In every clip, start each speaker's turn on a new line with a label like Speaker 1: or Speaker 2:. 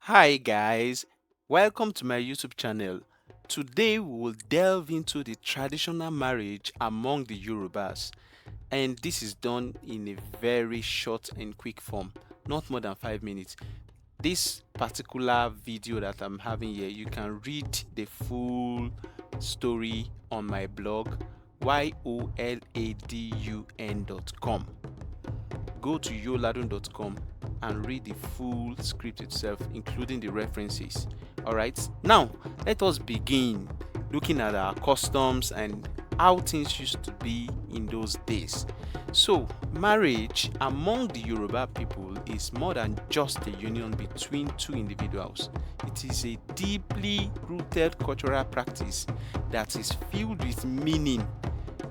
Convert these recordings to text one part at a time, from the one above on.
Speaker 1: Hi guys, welcome to my YouTube channel. Today we will delve into the traditional marriage among the Yorubas, and this is done in a very short and quick form, not more than 5 minutes. This particular video that I'm having here, you can read the full story on my blog yoladun.com. Go to yoladun.com and read the full script itself, including the references. Alright, now let us begin looking at our customs and how things used to be in those days. So, marriage among the Yoruba people is more than just a union between two individuals. It is a deeply rooted cultural practice that is filled with meaning,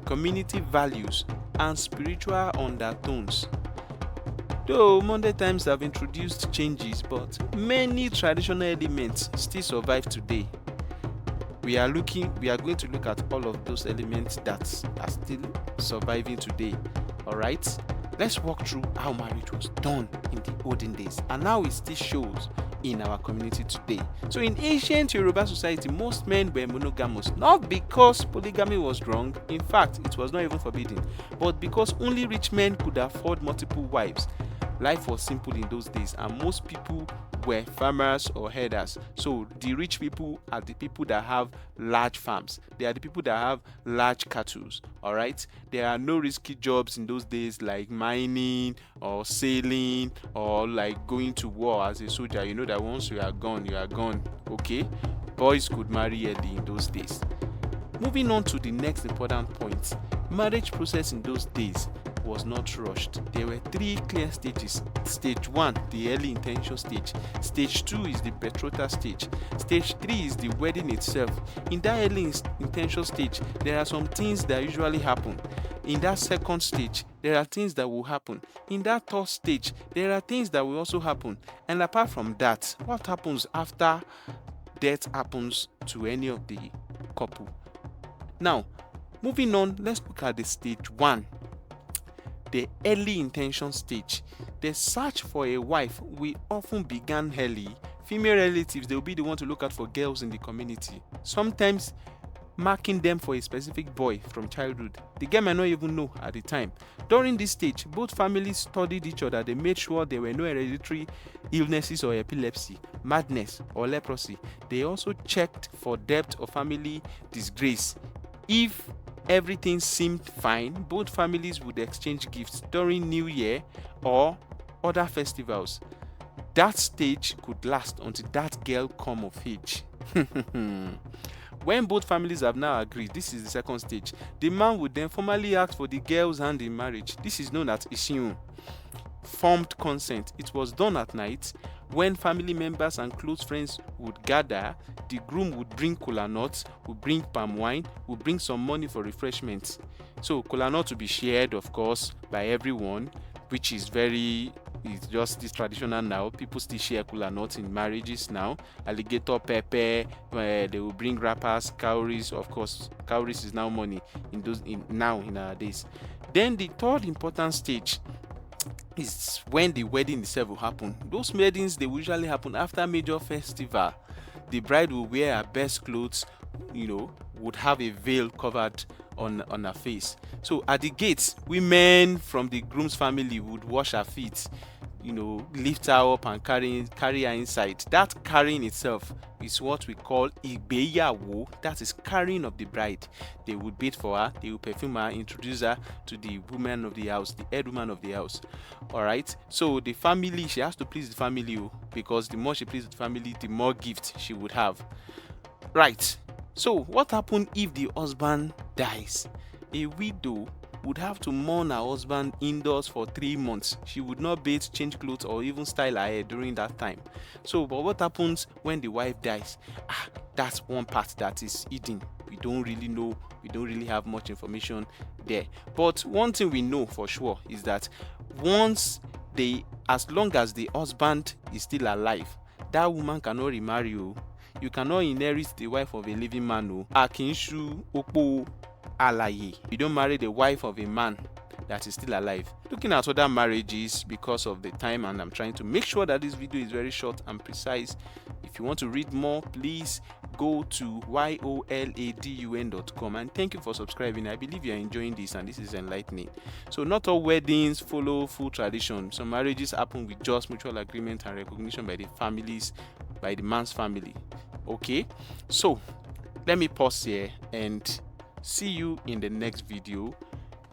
Speaker 1: community values, and spiritual undertones. Though modern times have introduced changes, but many traditional elements still survive today. We are going to look at all of those elements that are still surviving today. Alright? Let's walk through how marriage was done in the olden days and how it still shows in our community today. So in ancient Yoruba society, most men were monogamous, not because polygamy was wrong, in fact it was not even forbidden, but because only rich men could afford multiple wives. Life was simple in those days, and most people were farmers or herders. So the rich people are the people that have large farms. They are the people that have large cattle. All right. There are no risky jobs in those days like mining or sailing or like going to war as a soldier. You know that once you are gone, you are gone. Okay. Boys could marry early in those days. Moving on to the next important point, marriage process in those days was not rushed. There were three clear stages. Stage 1, the early intention stage. Stage 2 is the betrothal stage. Stage 3 is the wedding itself. In that early intention stage, there are some things that usually happen. In that second stage, there are things that will happen. In that third stage, there are things that will also happen. And apart from that, what happens after death happens to any of the couple? Now, moving on, let's look at the stage 1, the early intention stage. The search for a wife will often begin early. Female relatives, they will be the one to look out for girls in the community, sometimes marking them for a specific boy from childhood. The girl might not even know at the time. During this stage, both families studied each other. They made sure there were no hereditary illnesses or epilepsy, madness, or leprosy. They also checked for debt or family disgrace. If everything seemed fine, both families would exchange gifts during New Year or other festivals. That stage could last until that girl come of age. When both families have now agreed, this is the second stage. The man would then formally ask for the girl's hand in marriage. This is known as Ishiun. Formed consent. It was done at night when family members and close friends would gather. The groom would bring kola nuts, would bring palm wine, would bring some money for refreshments. So kola nut to be shared, of course, by everyone, which is it's just this traditional now. People still share kola nuts in marriages now. Alligator pepper, they will bring wrappers, cowries. Of course, cowries is now money in our days. Then the third important stage is when the wedding itself will happen. Those weddings, they usually happen after major festival. The bride will wear her best clothes, would have a veil covered on her face. So at the gates, women from the groom's family would wash her feet, lift her up and carry her inside. That carrying itself is what we call igbeyawo. That is carrying of the bride. They would bathe for her, they would perfume her, introduce her to the woman of the house, the head woman of the house. All right. So the family, she has to please the family, because the more she pleases the family, the more gifts she would have. Right. So what happens if the husband dies? A widow would have to mourn her husband indoors for 3 months. She would not bathe, change clothes, or even style her hair during that time. So, but what happens when the wife dies? That's one part that is hidden. We don't really know. We don't really have much information there. But one thing we know for sure is that as long as the husband is still alive, that woman cannot remarry you. You cannot inherit the wife of a living man. Akinshu Opo Alaye. You don't marry the wife of a man that is still alive. Looking at other marriages because of the time, and I'm trying to make sure that this video is very short and precise. If you want to read more, please go to yoladun.com, and thank you for subscribing. I believe you are enjoying this and this is enlightening. So not all weddings follow full tradition. Some marriages happen with just mutual agreement and recognition by the families, by the man's family. Okay, so let me pause here and see you in the next video.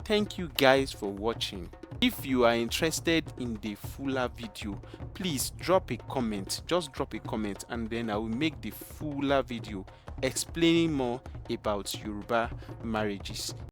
Speaker 1: Thank you guys for watching. If you are interested in the fuller video, please drop a comment. Just drop a comment, and then I will make the fuller video explaining more about Yoruba marriages.